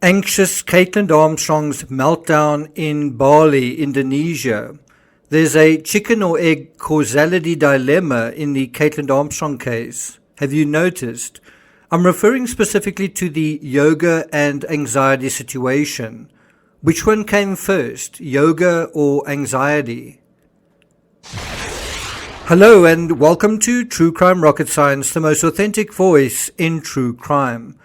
Anxious Kaitlin Armstrong's meltdown in Bali, Indonesia. There's a chicken or egg causality dilemma in the Kaitlin Armstrong case. Have you noticed? I'm referring specifically to the yoga and anxiety situation. Which one came first, yoga or anxiety? Hello and welcome to True Crime Rocket Science, the most authentic voice in true crime.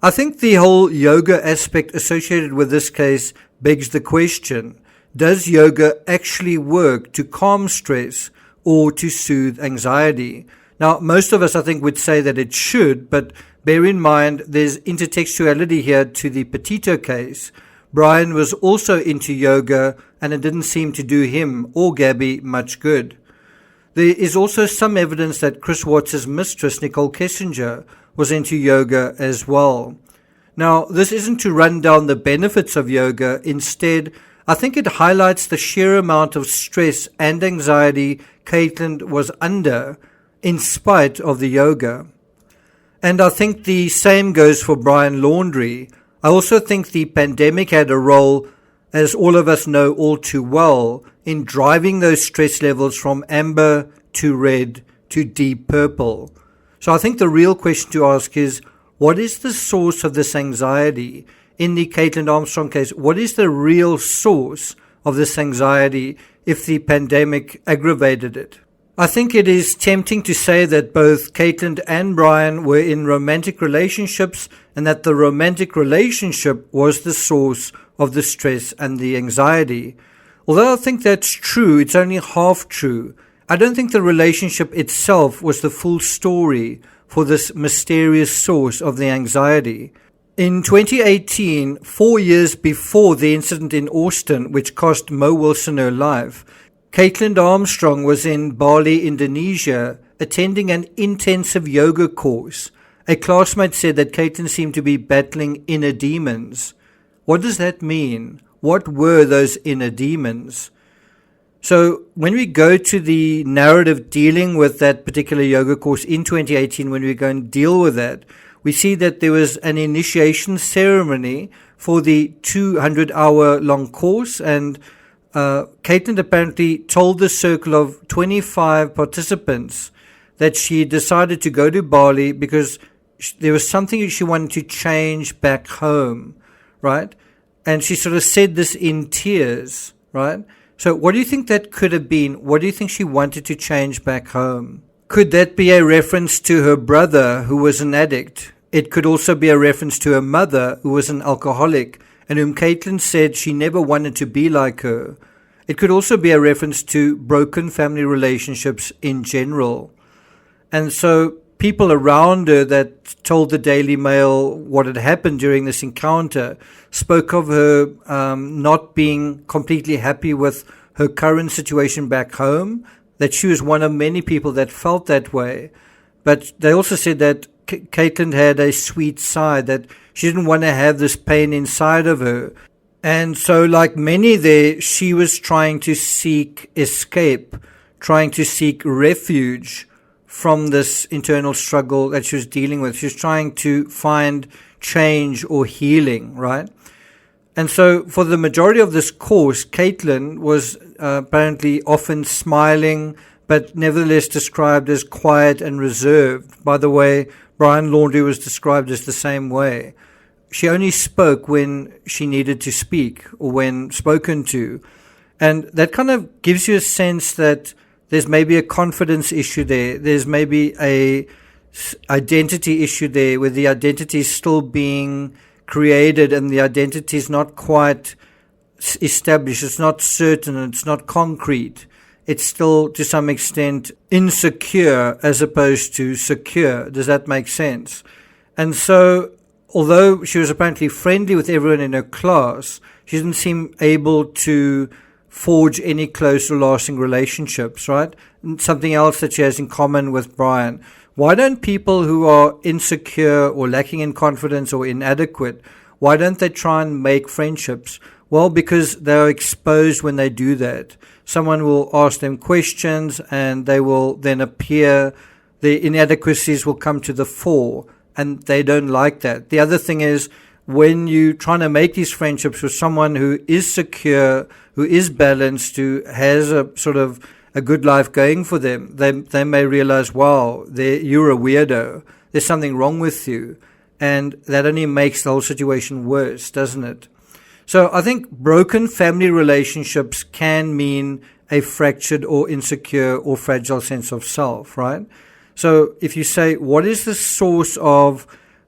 I think the whole yoga aspect associated with this case begs the question, does yoga actually work to calm stress or to soothe anxiety? Now, most of us, I think, would say that it should, but bear in mind there's intertextuality here to the Petito case. Brian was also into yoga and it didn't seem to do him or Gabby much good. There is also some evidence that Chris Watts' mistress, Nicole Kessinger, was into yoga as well. Now, this isn't to run down the benefits of yoga. Instead, I think it highlights the sheer amount of stress and anxiety Kaitlin was under in spite of the yoga. And I think the same goes for Brian Laundrie. I also think the pandemic had a role, as all of us know all too well, in driving those stress levels from amber to red to deep purple. So I think the real question to ask is, what is the source of this anxiety? In the Kaitlin Armstrong case, what is the real source of this anxiety if the pandemic aggravated it? I think it is tempting to say that both Kaitlin and Brian were in romantic relationships and that the romantic relationship was the source of the stress and the anxiety. Although I think that's true, it's only half true. I don't think the relationship itself was the full story for this mysterious source of the anxiety. In 2018, 4 years before the incident in Austin, which cost Mo Wilson her life, Kaitlin Armstrong was in Bali, Indonesia, attending an intensive yoga course. A classmate said that Kaitlin seemed to be battling inner demons. What does that mean? What were those inner demons? So when we go to the narrative dealing with that particular yoga course in 2018, when we go and deal with that, we see that there was an initiation ceremony for the 200-hour long course, and Kaitlin apparently told the circle of 25 participants that she decided to go to Bali because there was something she wanted to change back home, right? And she sort of said this in tears, right? So what do you think that could have been? What do you think she wanted to change back home? Could that be a reference to her brother who was an addict? It could also be a reference to her mother who was an alcoholic and whom Kaitlin said she never wanted to be like her. It could also be a reference to broken family relationships in general. And so people around her that told the Daily Mail what had happened during this encounter spoke of her not being completely happy with her current situation back home, that she was one of many people that felt that way. But they also said that Kaitlin had a sweet side, that she didn't want to have this pain inside of her. And so like many there, she was trying to seek escape, trying to seek refuge from this internal struggle that she was dealing with. She was trying to find change or healing, right? And so for the majority of this course, Kaitlin was apparently often smiling, but nevertheless described as quiet and reserved. By the way, Brian Laundrie was described as the same way. She only spoke when she needed to speak or when spoken to. And that kind of gives you a sense that there's maybe a confidence issue there. There's maybe a identity issue there where the identity is still being created and the identity is not quite established. It's not certain. It's not concrete. It's still, to some extent, insecure as opposed to secure. Does that make sense? And so, although she was apparently friendly with everyone in her class, she didn't seem able to forge any close or lasting relationships, right? And something else that she has in common with Brian. Why don't people who are insecure or lacking in confidence or inadequate, why don't they try and make friendships? Well, because they are exposed when they do that. Someone will ask them questions and they will then appear, the inadequacies will come to the fore, and they don't like that. The other thing is, when you're trying to make these friendships with someone who is secure, who is balanced, who has a sort of a good life going for them, they may realize, wow, you're a weirdo. There's something wrong with you. And that only makes the whole situation worse, doesn't it? So I think broken family relationships can mean a fractured or insecure or fragile sense of self, right? So if you say, what is the source of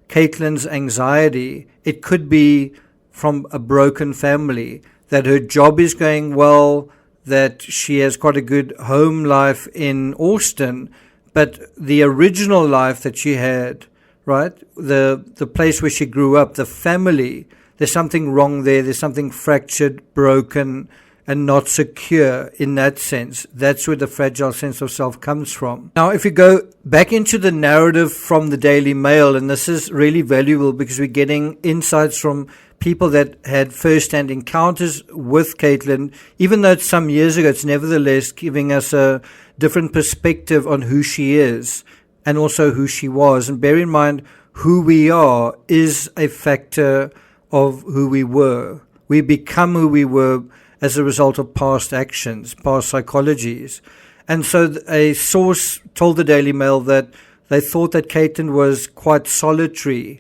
Kaitlin's anxiety? It could be from a broken family, that her job is going well, that she has quite a good home life in Austin, but the original life that she had, right, the place where she grew up, the family, there's something wrong there. There's something fractured, broken, and not secure in that sense. That's where the fragile sense of self comes from. Now, if we go back into the narrative from the Daily Mail, and this is really valuable because we're getting insights from people that had first-hand encounters with Kaitlin, even though it's some years ago, it's nevertheless giving us a different perspective on who she is and also who she was. And bear in mind, who we are is a factor of who we were. We become who we were as a result of past actions, past psychologies. And so a source told the Daily Mail that they thought that Kaitlin was quite solitary,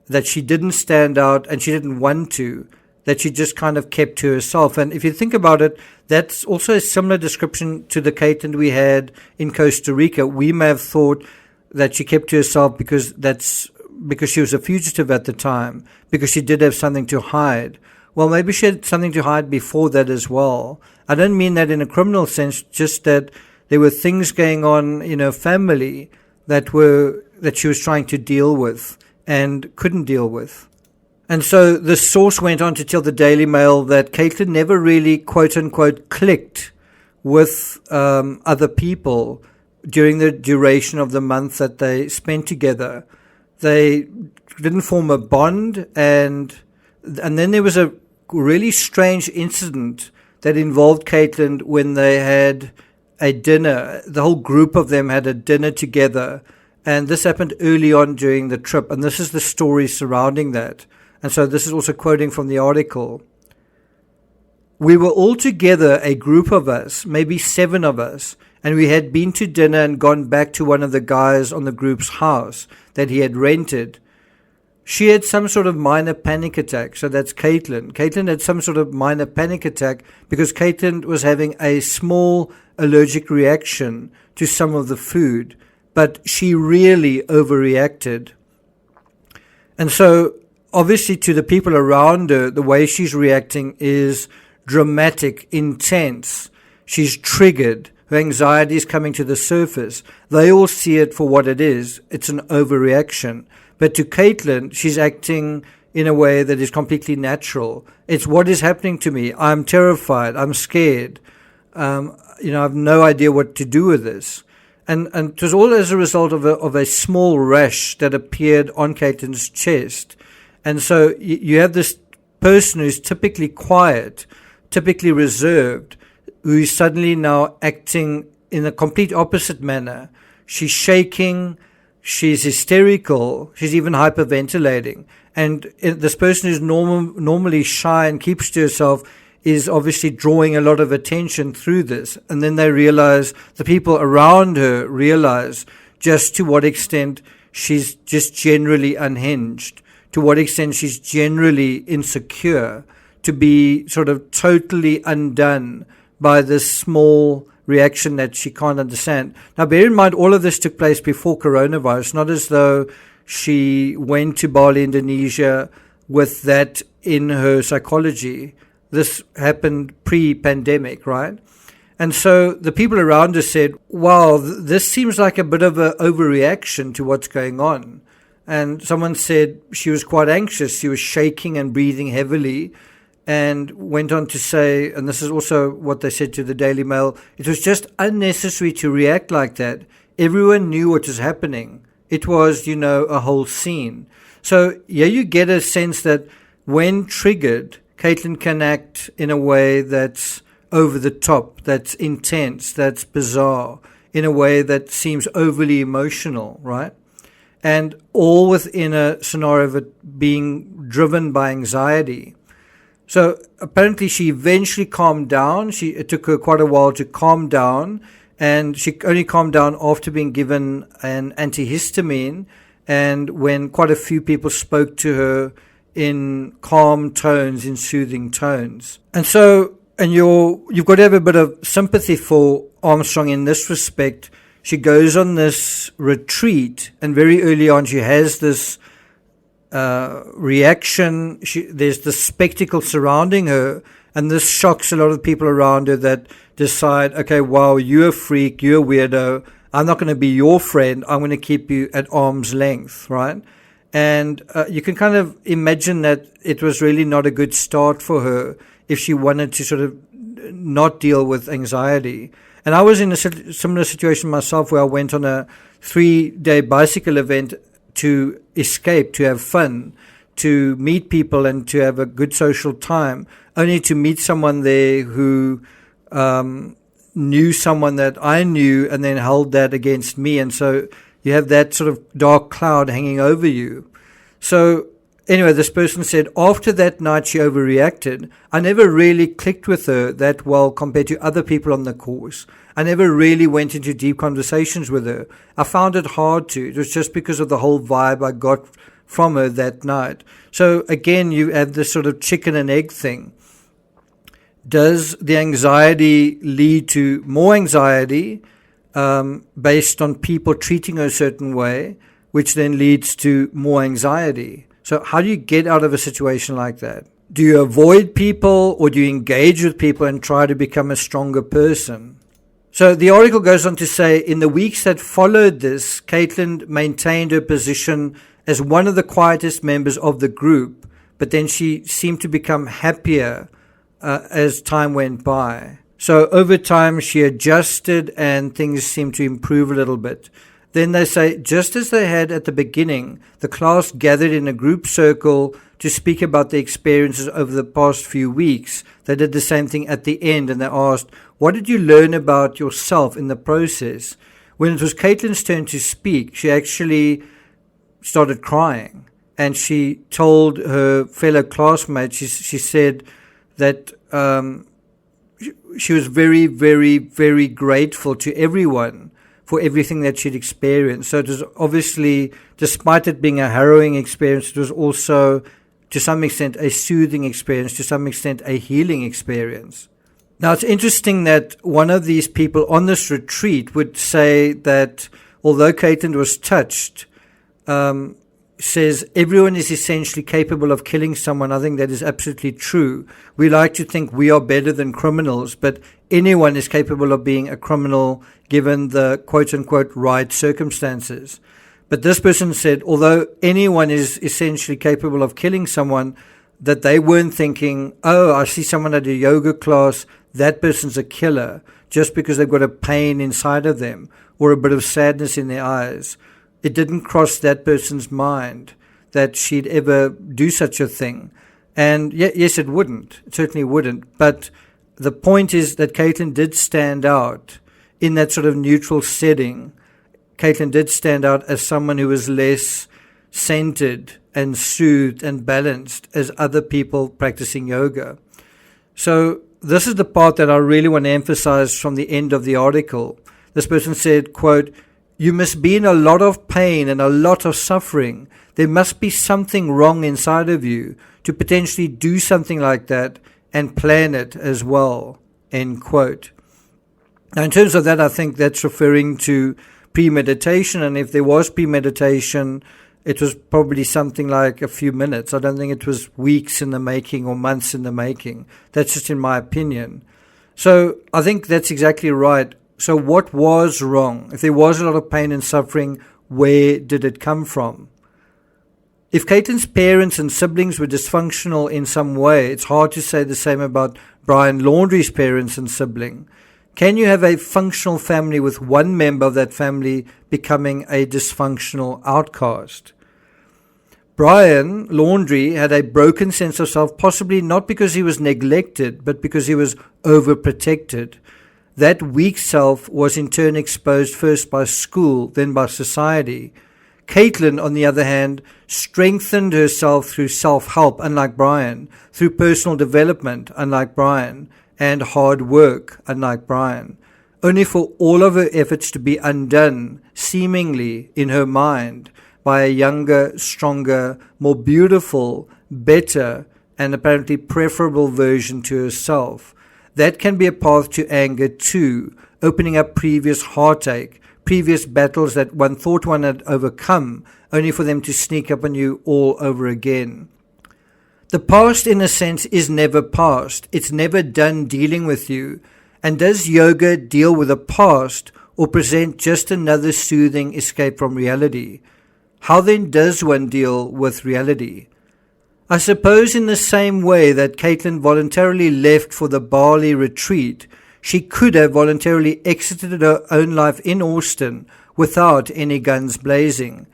that she didn't stand out and she didn't want to, that she just kind of kept to herself. And if you think about it, that's also a similar description to the Kaitlin we had in Costa Rica. We may have thought that she kept to herself because she was a fugitive at the time, because she did have something to hide. Well, maybe she had something to hide before that as well. I don't mean that in a criminal sense, just that there were things going on in her family that she was trying to deal with and couldn't deal with. And so the source went on to tell the Daily Mail that Kaitlin never really, quote unquote, clicked with other people during the duration of the month that they spent together. They didn't form a bond, and then there was a really strange incident that involved Kaitlin when they had a dinner. The whole group of them had a dinner together, and this happened early on during the trip, and this is the story surrounding that. And so this is also quoting from the article. We were all together, a group of us, maybe 7 of us, and we had been to dinner and gone back to one of the guys on the group's house that he had rented. She had some sort of minor panic attack. So that's Kaitlin. Kaitlin had some sort of minor panic attack because Kaitlin was having a small allergic reaction to some of the food, but she really overreacted. And so obviously to the people around her, the way she's reacting is dramatic, intense. She's triggered. Her anxiety is coming to the surface. They all see it for what it is. It's an overreaction. But to Kaitlin, she's acting in a way that is completely natural. It's what is happening to me. I'm terrified. I'm scared. I have no idea what to do with this. And it was all as a result of a small rash that appeared on Kaitlin's chest. And so you have this person who's typically quiet, typically reserved, who's suddenly now acting in a complete opposite manner. She's shaking. She's hysterical. She's even hyperventilating. And this person who's normally shy and keeps to herself is obviously drawing a lot of attention through this. And then they realize, the people around her realize just to what extent she's just generally unhinged, to what extent she's generally insecure, to be sort of totally undone by this small reaction that she can't understand. Now, bear in mind, all of this took place before coronavirus, not as though she went to Bali, Indonesia with that in her psychology. This happened pre-pandemic, right? And so the people around her said, wow, this seems like a bit of an overreaction to what's going on. And someone said she was quite anxious. She was shaking and breathing heavily, and went on to say, and this is also what they said to the Daily Mail, it was just unnecessary to react like that. Everyone knew what was happening. It was, a whole scene. So yeah, you get a sense that when triggered, Kaitlin can act in a way that's over the top, that's intense, that's bizarre, in a way that seems overly emotional, right? And all within a scenario of it being driven by anxiety. So apparently she eventually calmed down. It took her quite a while to calm down, and she only calmed down after being given an antihistamine and when quite a few people spoke to her in calm tones, in soothing tones. And so, you've got to have a bit of sympathy for Armstrong in this respect. She goes on this retreat, and very early on she has this reaction. There's the spectacle surrounding her, and this shocks a lot of people around her that decide, okay, wow, you're a freak, you're a weirdo, I'm not going to be your friend, I'm going to keep you at arm's length, right? And you can kind of imagine that it was really not a good start for her if she wanted to sort of not deal with anxiety. And I was in a similar situation myself, where I went on a 3-day bicycle event to escape, to have fun, to meet people and to have a good social time, only to meet someone there who knew someone that I knew and then held that against me. And so you have that sort of dark cloud hanging over you. So anyway, this person said, after that night she overreacted. I never really clicked with her that well compared to other people on the course. I never really went into deep conversations with her. I found it hard to. It was just because of the whole vibe I got from her that night. So again, you have this sort of chicken and egg thing. Does the anxiety lead to more anxiety based on people treating her a certain way, which then leads to more anxiety? So how do you get out of a situation like that? Do you avoid people, or do you engage with people and try to become a stronger person? So the article goes on to say, in the weeks that followed this, Kaitlin maintained her position as one of the quietest members of the group, but then she seemed to become happier as time went by. So over time she adjusted and things seemed to improve a little bit. Then they say, just as they had at the beginning, the class gathered in a group circle to speak about their experiences over the past few weeks. They did the same thing at the end, and they asked, what did you learn about yourself in the process? When it was Kaitlin's turn to speak, she actually started crying, and she told her fellow classmates, she said that she was very, very, very grateful to everyone for everything that she'd experienced. So it was obviously, despite it being a harrowing experience, it was also, to some extent, a soothing experience, to some extent, a healing experience. Now, it's interesting that one of these people on this retreat would say that although Kaitlin was touched, says everyone is essentially capable of killing someone. I think that is absolutely true. We like to think we are better than criminals, but anyone is capable of being a criminal given the quote-unquote right circumstances. But this person said, although anyone is essentially capable of killing someone, that they weren't thinking, oh, I see someone at a yoga class, that person's a killer, just because they've got a pain inside of them or a bit of sadness in their eyes. It didn't cross that person's mind that she'd ever do such a thing. And yes, it wouldn't. It certainly wouldn't. But the point is that Kaitlin did stand out in that sort of neutral setting. Kaitlin did stand out as someone who was less centered and soothed and balanced as other people practicing yoga. So this is the part that I really want to emphasize from the end of the article. This person said, quote, you must be in a lot of pain and a lot of suffering. There must be something wrong inside of you to potentially do something like that and plan it as well, end quote. Now, in terms of that, I think that's referring to premeditation. And if there was premeditation, it was probably something like a few minutes. I don't think it was weeks in the making or months in the making. That's just in my opinion. So I think that's exactly right. So what was wrong? If there was a lot of pain and suffering, where did it come from? If Kaitlin's parents and siblings were dysfunctional in some way, it's hard to say the same about Brian Laundrie's parents and sibling. Can you have a functional family with one member of that family becoming a dysfunctional outcast? Brian Laundrie had a broken sense of self, possibly not because he was neglected, but because he was overprotected. That weak self was in turn exposed first by school, then by society. Kaitlin, on the other hand, strengthened herself through self-help, unlike Brian, through personal development, unlike Brian, and hard work, unlike Brian, only for all of her efforts to be undone, seemingly, in her mind, by a younger, stronger, more beautiful, better, and apparently preferable version to herself. That can be a path to anger too, opening up previous heartache, previous battles that one thought one had overcome, only for them to sneak up on you all over again. The past, in a sense, is never past. It's never done dealing with you. And does yoga deal with the past or present just another soothing escape from reality? How then does one deal with reality? I suppose in the same way that Kaitlin voluntarily left for the Bali retreat, she could have voluntarily exited her own life in Austin without any guns blazing,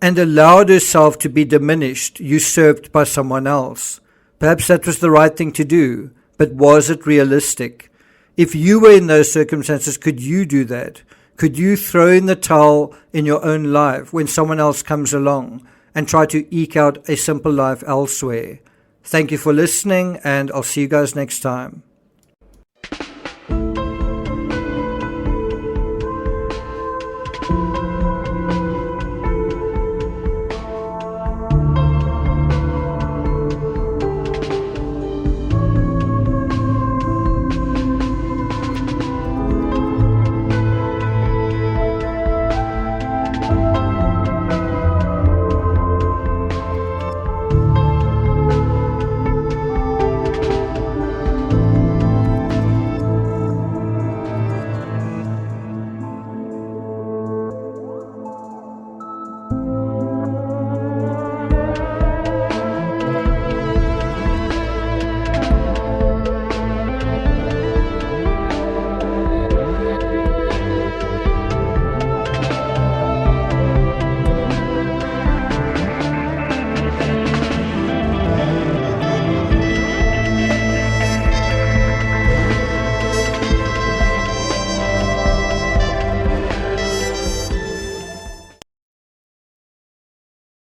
and allowed herself to be diminished, usurped by someone else. Perhaps that was the right thing to do, but was it realistic? If you were in those circumstances, could you do that? Could you throw in the towel in your own life when someone else comes along and try to eke out a simple life elsewhere? Thank you for listening, and I'll see you guys next time.